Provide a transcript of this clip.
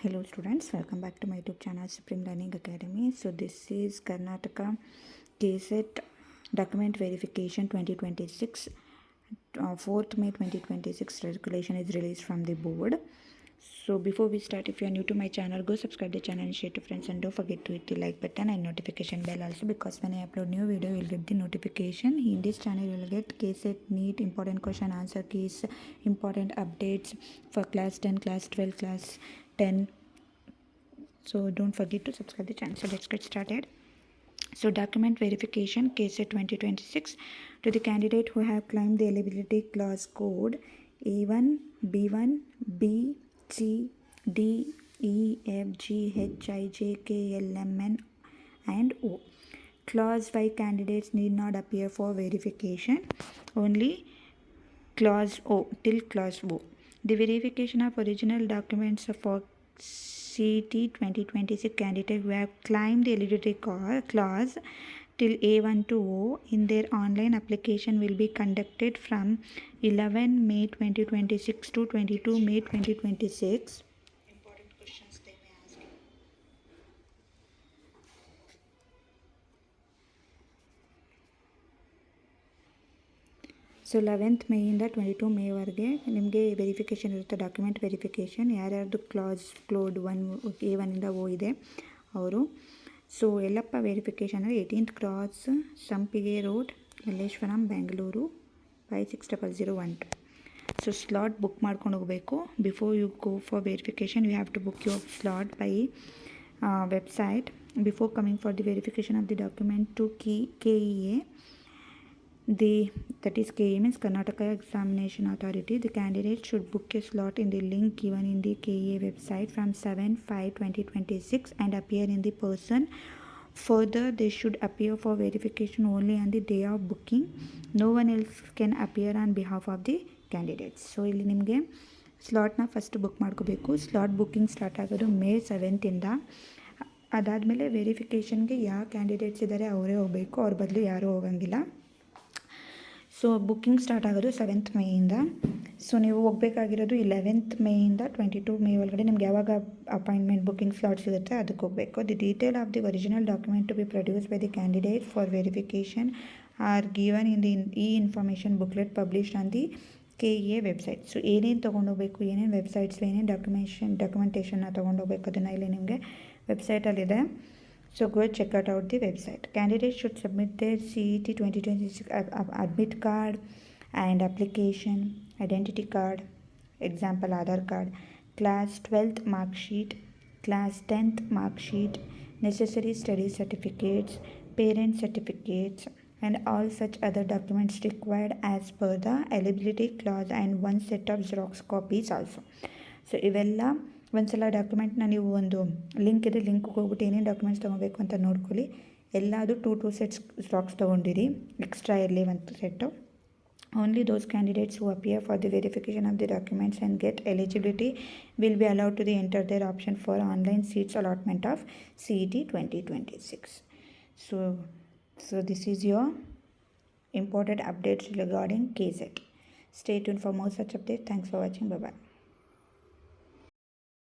Hello students, welcome back to my YouTube channel Supreme Learning Academy. So this is Karnataka KSET document verification 2026. 4th May 2026 regulation is released from the board. So before we start, if you are new to my channel, go subscribe the channel and share to friends, and don't forget to hit the like button and notification bell also, because when I upload new video you will get the notification. In this channel you will get KSET NEET important question answer keys, important updates for class 10, class 12, class 10. So don't forget to subscribe the channel. So let's get started. So document verification KSET 2026 to the candidate who have claimed the eligibility clause code A1, B1, B, C, D, E, F, G, H, I, J, K, L, M, N and O. Clause 5 candidates need not appear for verification. Only clause O till clause O. The verification of original documents for CET 2026 candidate who have claimed the eligibility clause till A1 to O in their online application will be conducted from 11 May 2026 to 22 May 2026. Important questions they may ask you. So 11th ಮೇಯಿಂದ 22 ಮೇವರೆಗೆ ನಿಮಗೆ verification ಇರುತ್ತೆ, document verification. ಯಾರ್ಯಾರ್ದು cloud 1 A1 ಇಂದ O ಇದೆ ಅವರು. So ಎಲ್ಲಪ್ಪ verification ಅಂದರೆ 18th cross Sampige road, Malleshwaram, Bengaluru 560012. So slot book ಮಾಡ್ಕೊಂಡು ಹೋಗಬೇಕು. Before you go for verification you have to book your slot by website before coming for the verification of the document to KEA. That is KEA means Karnataka Examination Authority. The candidate should book a slot in the link given in the KEA website from 7/5/2026 and appear in the person. Further, they should appear for verification only on the day of booking. No one else can appear on behalf of the candidates. So ಇಲ್ಲಿ ನಿಮಗೆ ಸ್ಲಾಟ್ನ first book ಮಾಡ್ಕೋಬೇಕು. Slot booking start ಆಗೋದು May 7th ಇಂದ. ಅದಾದಮೇಲೆ ವೆರಿಫಿಕೇಷನ್ಗೆ ಯಾವ candidates ಇದ್ದಾರೆ ಅವರೇ ಹೋಗಬೇಕು, ಅವ್ರ ಬದಲು ಯಾರೂ ಹೋಗಂಗಿಲ್ಲ. ಸೊ ಬುಕ್ಕಿಂಗ್ ಸ್ಟಾರ್ಟ್ ಆಗೋದು 7th ಮೇಯಿಂದ. ಸೊ ನೀವು ಹೋಗಬೇಕಾಗಿರೋದು 11th ಮೇಯಿಂದ 22 ಮೇ ಒಳಗಡೆ ನಿಮ್ಗೆ ಯಾವಾಗ ಅಪಾಯಿಂಟ್ಮೆಂಟ್ ಬುಕ್ಕಿಂಗ್ ಸ್ಲಾಟ್ ಸಿಗುತ್ತೆ ಅದಕ್ಕೆ ಹೋಗಬೇಕು. The detail of the original document to be produce by the candidate for verification are given in the information booklet published on the KEA website. So ಏನೇನು ತೊಗೊಂಡೋಗ್ಬೇಕು, ಏನೇನು ವೆಬ್ಸೈಟ್ಸ್, ಏನೇನು ಡಾಕ್ಯುಮೆಂಟೇಷನ್ನ ತೊಗೊಂಡೋಗ್ಬೇಕು ಅದನ್ನು ಇಲ್ಲಿ ನಿಮಗೆ ವೆಬ್ಸೈಟಲ್ಲಿದೆ. So go check out the website. Candidates should submit their CET 2026 admit card and application, identity card, example Aadhaar card, class 12th mark sheet, class 10th mark sheet, necessary study certificates, parent certificates and all such other documents required as per the eligibility clause and one set of Xerox copies also. So ಇವೆಲ್ಲ ಒಂದ್ಸಲ ಡಾಕ್ಯುಮೆಂಟ್ನ ನೀವು ಒಂದು link ಇದೆ, ಲಿಂಕ್ಗೆ ಹೋಗ್ಬಿಟ್ಟು ಏನೇನು documents ತೊಗೋಬೇಕು ಅಂತ ನೋಡ್ಕೊಳ್ಳಿ. ಎಲ್ಲದು 2 ಸೆಟ್ಸ್ ಸ್ಟಾಕ್ಸ್ ತೊಗೊಂಡಿರಿ, ಎಕ್ಸ್ಟ್ರಾ ಇರಲಿ ಒಂದು set. Only those candidates who appear for the verification of the documents and get eligibility will be allowed to the enter their option for online seats allotment of CET 2026. So this is your important updates regarding KSET. Stay tuned for more such updates. Thanks for watching. Bye bye.